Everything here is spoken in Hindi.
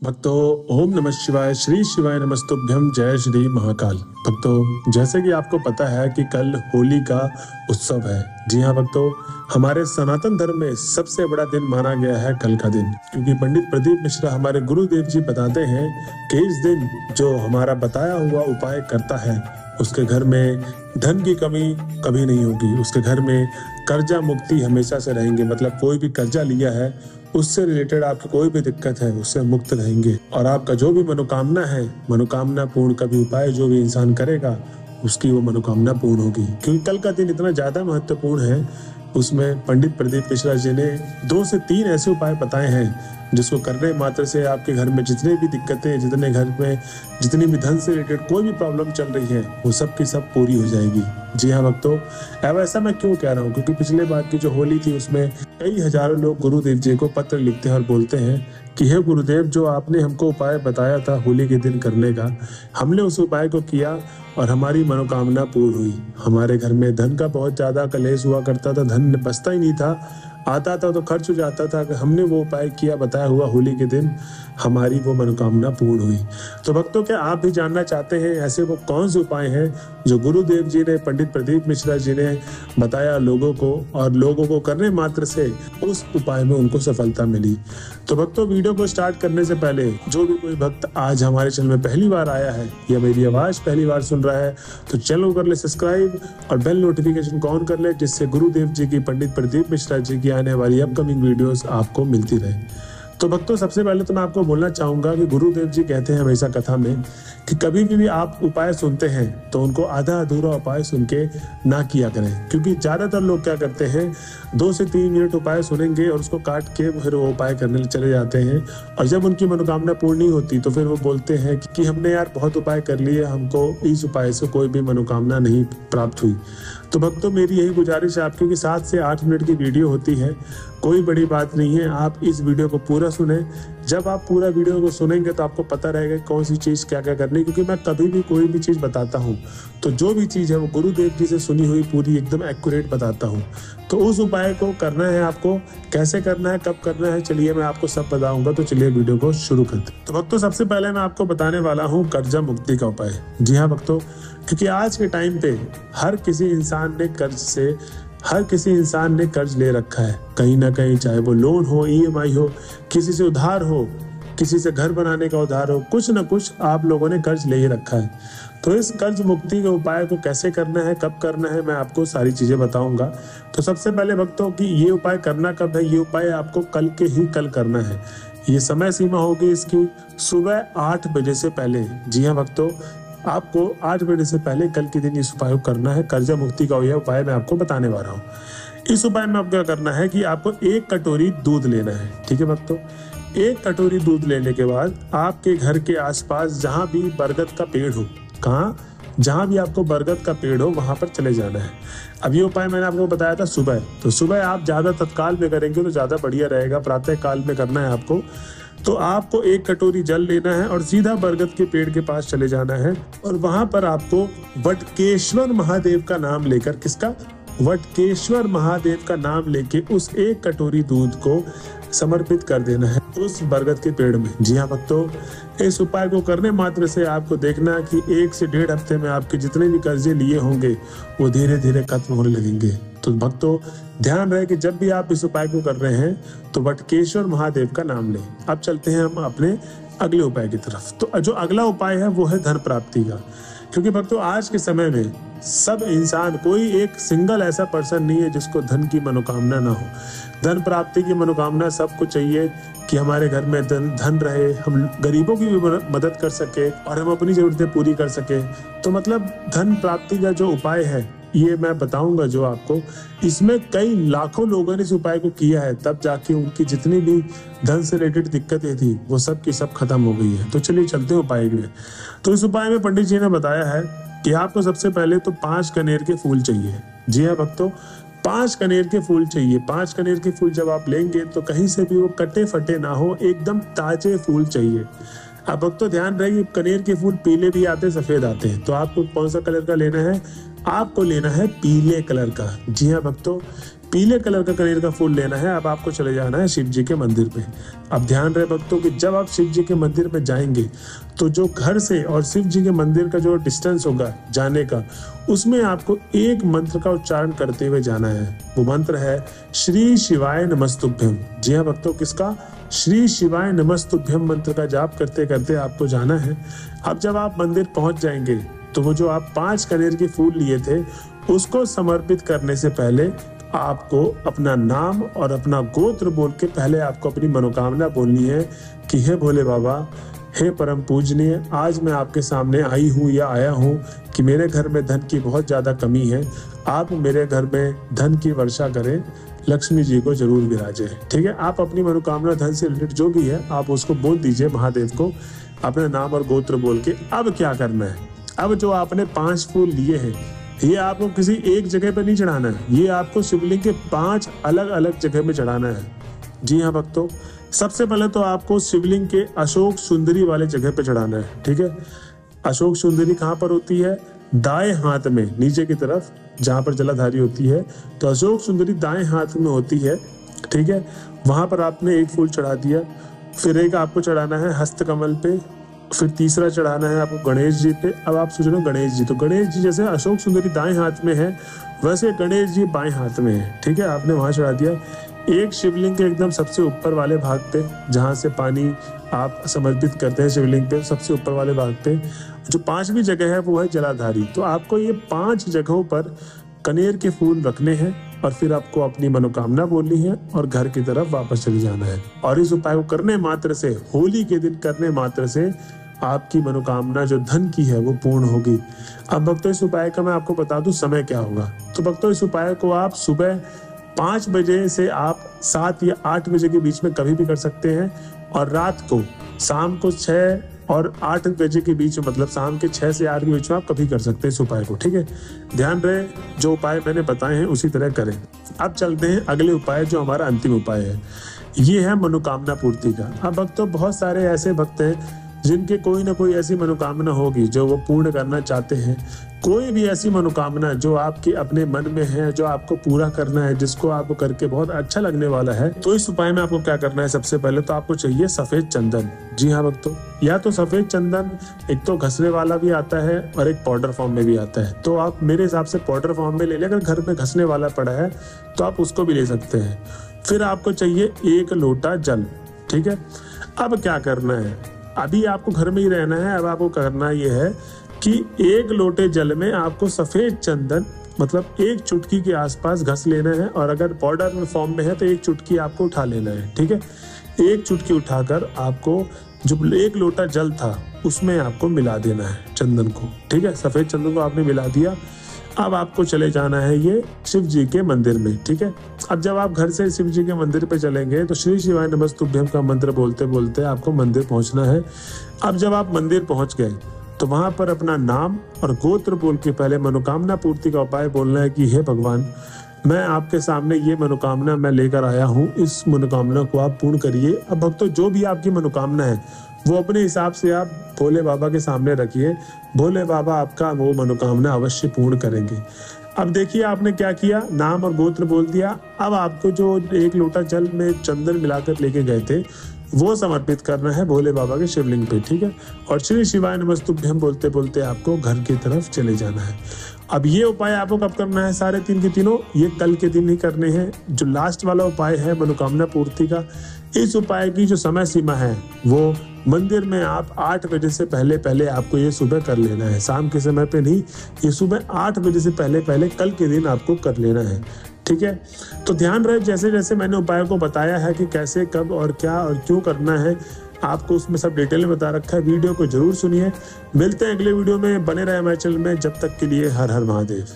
भक्तों, ओम नमः शिवाय, श्री शिवाय नमस्तुभ्यम, जय श्री महाकाल। भक्तों, जैसे कि आपको पता है कि कल होली का उत्सव है। जी हाँ भक्तों, हमारे सनातन धर्म में सबसे बड़ा दिन माना गया है कल का दिन, क्योंकि पंडित प्रदीप मिश्रा हमारे गुरुदेव जी बताते हैं कि इस दिन जो हमारा बताया हुआ उपाय करता है उसके घर में धन की कमी कभी नहीं होगी, उसके घर में कर्जा मुक्ति हमेशा से रहेंगे। मतलब कोई भी कर्जा लिया है उससे रिलेटेड आपकी कोई भी दिक्कत है उससे मुक्त रहेंगे, और आपका जो भी मनोकामना है, मनोकामना पूर्ण का भी उपाय जो भी इंसान करेगा उसकी वो मनोकामना पूर्ण होगी। क्योंकि कल का दिन इतना ज्यादा महत्वपूर्ण है, उसमें पंडित प्रदीप मिश्रा जी ने 2 से 3 ऐसे उपाय बताए हैं जिसको करने मात्र से आपके घर में जितने भी दिक्कतें, जितने घर में जितनी भी धन से रिलेटेड कोई भी प्रॉब्लम चल रही है वो सब की सब पूरी हो जाएगी। जी हाँ भक्तों, अब ऐसा मैं क्यों कह रहा हूँ, क्योंकि पिछले बार की जो होली थी उसमें कई हजारों लोग गुरुदेव जी को पत्र लिखते हैं और बोलते हैं कि हे गुरुदेव, जो आपने हमको उपाय बताया था होली के दिन करने का, हमने उस उपाय को किया और हमारी मनोकामना पूर्ण हुई। हमारे घर में धन का बहुत ज्यादा कलेश हुआ करता था, धन बचता ही नहीं था, आता था तो खर्च हो जाता था। कि हमने वो उपाय किया बताया हुआ होली के दिन, हमारी वो मनोकामना पूर्ण हुई। तो भक्तों, क्या आप भी जानना चाहते हैं ऐसे वो कौन से उपाय हैं जो गुरुदेव जी ने, पंडित प्रदीप मिश्रा जी ने बताया लोगों को, और लोगों को करने मात्र से उस उपाय में उनको सफलता मिली? तो भक्तों, वीडियो को स्टार्ट करने से पहले जो भी कोई भक्त आज हमारे चैनल में पहली बार आया है या मेरी आवाज पहली बार सुन रहा है तो चैनल को कर ले सब्सक्राइब और बेल नोटिफिकेशन को ऑन कर ले, जिससे गुरुदेव जी की, पंडित प्रदीप मिश्रा जी की आने वाली अपकमिंग वीडियोस आपको मिलती रहे। तो भक्तों, सबसे पहले तो मैं आपको बोलना चाहूंगा कि गुरुदेव जी कहते हैं हमेशा कथा में कि कभी भी आप उपाय सुनते हैं तो उनको आधा अधूरा उपाय सुन के ना किया करें। क्योंकि ज्यादातर लोग क्या करते हैं, 2 से 3 मिनट उपाय सुनेंगे और उसको काट के फिर वो उपाय करने चले जाते हैं, और जब उनकी मनोकामना पूर्ण नहीं होती तो फिर वो बोलते हैं कि हमने यार बहुत उपाय कर लिए, हमको इस उपाय से कोई भी मनोकामना नहीं प्राप्त हुई। तो भक्तों, मेरी यही गुजारिश है आपकी कि 7 से 8 मिनट की वीडियो होती है, कोई बड़ी बात नहीं है, आप इस वीडियो को पूरा सुने। जब आप पूरा वीडियो को सुनेंगे तो आपको पता रहेगा कौन सी चीज क्या क्या करनी है। क्योंकि मैं कभी भी कोई भी चीज बताता हूँ तो जो भी चीज है वो गुरुदेव जी से सुनी हुई पूरी एकदम एक्यूरेट बताता हूँ। तो उस उपाय को करना है आपको, कैसे करना है, कब करना है, चलिए मैं आपको सब बताऊंगा। तो चलिए वीडियो को शुरू करते हैं। तो भक्तों, सबसे पहले मैं आपको बताने वाला हूँ कर्जा मुक्ति का उपाय। जी हाँ भक्तों, क्योंकि आज के टाइम पे हर किसी इंसान ने कर्ज ले रखा है कहीं ना कहीं, चाहे वो लोन हो, EMI हो, किसी से उधार हो, किसी से घर बनाने का उधार हो, कुछ ना कुछ आप लोगों ने कर्ज ले ही रखा है। तो इस कर्ज मुक्ति के उपाय को कैसे करना है, कब करना है, मैं आपको सारी चीजें बताऊंगा। तो सबसे पहले भक्तों कि ये उपाय करना कब है, ये उपाय आपको कल करना है। ये समय सीमा होगी इसकी सुबह 8 बजे से पहले। जी हाँ भक्तों, आपको 8 बजे से पहले कल के दिन इस उपाय को करना है। कर्जा मुक्ति का यह उपाय मैं आपको बताने वाला हूँ। इस उपाय में आपको क्या करना है कि आपको 1 कटोरी दूध लेना है। ठीक है भक्तों, 1 कटोरी दूध लेने के बाद आपके घर के आसपास जहां भी बरगद का पेड़ हो, जहां भी आपको बरगद का पेड़ हो वहां पर चले जाना है। अब ये उपाय मैंने आपको बताया था सुबह, तो सुबह आप ज्यादा तत्काल में करेंगे तो ज्यादा बढ़िया रहेगा, प्रातः काल में करना है आपको। तो आपको 1 कटोरी जल लेना है और सीधा बरगद के पेड़ के पास चले जाना है, और वहां पर आपको वटकेश्वर महादेव का नाम लेकर, किसका, वटकेश्वर महादेव का नाम लेके उस 1 कटोरी दूध को समर्पित कर देना है उस बरगद के पेड़ में। जी हाँ भक्तों, इस उपाय को करने मात्र से आपको देखना कि 1 से 1.5 हफ्ते में आपके जितने भी कर्जे लिए होंगे वो धीरे धीरे खत्म होने लगेंगे। तो भक्तों, ध्यान रहे कि जब भी आप इस उपाय को कर रहे हैं तो वटकेश्वर महादेव का नाम लें। अब चलते हैं हम अपने अगले उपाय की तरफ। तो जो अगला उपाय है वो है धन प्राप्ति का। क्योंकि भक्तों, आज के समय में सब इंसान, कोई एक सिंगल ऐसा पर्सन नहीं है जिसको धन की मनोकामना ना हो। धन प्राप्ति की मनोकामना सबको चाहिए कि हमारे घर में धन रहे, हम गरीबों की भी मदद कर सके और हम अपनी जरूरतें पूरी कर सके। तो मतलब धन प्राप्ति का जो उपाय है ये मैं बताऊंगा जो आपको, इसमें कई लाखों लोगों ने इस उपाय को किया है, तब जाके उनकी जितनी भी धन से रिलेटेड दिक्कतें थी वो सब की सब खत्म हो गई है। तो चलिए चलते हैं उपाय में। तो इस उपाय में पंडित जी ने बताया है कि आपको सबसे पहले तो 5 कनेर के फूल चाहिए। जी हाँ भक्तों, 5 कनेर के फूल चाहिए। 5 कनेर के फूल जब आप लेंगे तो कहीं से भी वो कटे फटे ना हो, एकदम ताजे फूल चाहिए। अब भक्तों ध्यान रहे कि कनेर के फूल पीले भी आते, सफेद आते हैं। तो आपको कौन सा कलर का लेना है, आपको लेना है पीले कलर का। जी हाँ भक्तों, पीले कलर का कनेर का फूल लेना है। अब आपको चले जाना है शिव जी के मंदिर पे। अब ध्यान रहे भक्तों कि जब आप शिव जी के मंदिर पे जाएंगे तो जो घर से और शिव जी के मंदिर का जो डिस्टेंस होगा जाने का, उसमें आपको एक मंत्र का उच्चारण करते हुए जाना है। वो मंत्र है श्री शिवाय नमस्तुभ्यम। जी हाँ भक्तों, किसका? श्री शिवाय नमस्तुभ्यम मंत्र का जाप करते करते आपको जाना है। अब जब आप मंदिर पहुंच जाएंगे तो वो जो आप 5 कनेर के फूल लिए थे उसको समर्पित करने से पहले आपको अपना नाम और अपना गोत्र बोल के पहले आपको अपनी मनोकामना बोलनी है कि हे भोले बाबा, हे परम पूजनीय, आज मैं आपके सामने आई हूँ या आया हूँ कि मेरे घर में धन की बहुत ज़्यादा कमी है। आप मेरे घर में धन की वर्षा करें, लक्ष्मी जी को जरूर विराजे। ठीक है, आप अपनी मनोकामना धन से रिलेटेड जो भी है आप उसको बोल दीजिए महादेव को, अपने नाम और गोत्र बोल के। अब क्या करना है? अब जो आपने 5 फूल लिए हैं ये आपको किसी एक जगह पर नहीं चढ़ाना है, ये आपको शिवलिंग के 5 अलग अलग जगह में चढ़ाना है। जी हाँ भक्तों, सबसे पहले तो आपको शिवलिंग के अशोक सुंदरी वाले जगह पे चढ़ाना है। ठीक है, अशोक सुंदरी कहाँ पर होती है? दाएं हाथ में, नीचे की तरफ जहाँ पर जलाधारी होती है, तो अशोक सुंदरी दाएं हाथ में होती है। ठीक है, वहां पर आपने एक फूल चढ़ा दिया। फिर एक आपको चढ़ाना है हस्तकमल पे, फिर तीसरा चढ़ाना है आपको गणेश जी पे। अब आप सोच रहे हो गणेश जी, तो गणेश जी जैसे अशोक सुंदरी दाएं हाथ में है वैसे गणेश जी बाएं हाथ में है। ठीक है, आपने वहां चढ़ा दिया। एक शिवलिंग के एकदम सबसे ऊपर वाले भाग पे, जहां से पानी आप समर्पित करते हैं शिवलिंग पे, सबसे ऊपर वाले भाग पे जो 5वीं जगह है वो है जलाधारी। तो आपको ये 5 जगहों पर कनेर के फूल रखने हैं और फिर आपको अपनी मनोकामना बोलनी है और घर की तरफ वापस चले जाना है। और इस उपाय को करने मात्र से, होली के दिन करने मात्र से आपकी मनोकामना जो धन की है वो पूर्ण होगी। अब भक्तों, इस उपाय का मैं आपको बता दूं समय क्या होगा। तो भक्तों, इस उपाय को आप सुबह 5 बजे से आप 7 या 8 बजे के बीच में कभी भी कर सकते हैं, और रात को शाम को 6 और 8 बजे के बीच में, मतलब शाम के 6 से 8 के बीच में आप कभी कर सकते हैं इस उपाय को। ठीक है, ध्यान रहे जो उपाय मैंने बताए हैं उसी तरह करें। अब चलते हैं अगले उपाय, जो हमारा अंतिम उपाय है, ये है मनोकामना पूर्ति का। अब भक्तों, बहुत सारे ऐसे भक्त हैं जिनके कोई ना कोई ऐसी मनोकामना होगी जो वो पूर्ण करना चाहते हैं। कोई भी ऐसी मनोकामना जो आपके अपने मन में है, जो आपको पूरा करना है, जिसको आपको करके बहुत अच्छा लगने वाला है, तो इस उपाय में आपको क्या करना है? सबसे पहले तो आपको चाहिए सफेद चंदन। जी हाँ भक्तों, या तो सफेद चंदन एक तो घसने वाला भी आता है और एक पाउडर फॉर्म में भी आता है। तो आप मेरे हिसाब से पाउडर फॉर्म में ले लें, अगर घर में घसने वाला पड़ा है तो आप उसको भी ले सकते हैं। फिर आपको चाहिए 1 लोटा जल। ठीक है, अब क्या करना है? अभी आपको घर में ही रहना है। अब आपको करना यह है कि 1 लोटे जल में आपको सफेद चंदन, मतलब 1 चुटकी के आसपास घस लेना है, और अगर पाउडर में फॉर्म में है तो 1 चुटकी आपको उठा लेना है। ठीक है, 1 चुटकी उठाकर आपको जो 1 लोटा जल था उसमें आपको मिला देना है चंदन को। ठीक है, सफेद चंदन को आपने मिला दिया। अब आपको चले जाना है ये शिव जी के मंदिर में। ठीक है, अब जब आप घर से शिव जी के मंदिर पे चलेंगे तो श्री शिवाय नमस्तुभ्यम का मंत्र बोलते बोलते आपको मंदिर पहुंचना है। अब जब आप मंदिर पहुंच गए तो वहां पर अपना नाम और गोत्र बोल के पहले मनोकामना पूर्ति का उपाय बोलना है कि हे भगवान, मैं आपके सामने ये मनोकामना मैं लेकर आया हूँ, इस मनोकामना को आप पूर्ण करिए। अब भक्तों, जो भी आपकी मनोकामना है वो अपने हिसाब से आप भोले बाबा के सामने रखिए। भोले बाबा आपका वो मनोकामना अवश्य पूर्ण करेंगे। अब देखिए आपने क्या किया, नाम और गोत्र बोल दिया। अब आपको जो 1 लोटा जल में चंदन मिलाकर लेके गए थे वो समर्पित करना है भोले बाबा के शिवलिंग पे। ठीक है, और श्री शिवाय नमस्तुभ्यम बोलते बोलते आपको घर की तरफ चले जाना है। अब ये उपाय आपको कब करना है? सारे 3 के तीनों ये कल के दिन ही करने हैं। जो लास्ट वाला उपाय है मनोकामना पूर्ति का, इस उपाय की जो समय सीमा है वो मंदिर में आप 8 बजे से पहले पहले आपको ये सुबह कर लेना है, शाम के समय पे नहीं। ये सुबह 8 बजे से पहले पहले कल के दिन आपको कर लेना है। ठीक है, तो ध्यान रहे जैसे जैसे मैंने उपायों को बताया है कि कैसे, कब और क्या और क्यों करना है, आपको उसमें सब डिटेल में बता रखा है। वीडियो को जरूर सुनिए। मिलते हैं अगले वीडियो में, बने रहे हमारे चैनल में। जब तक के लिए हर हर महादेव।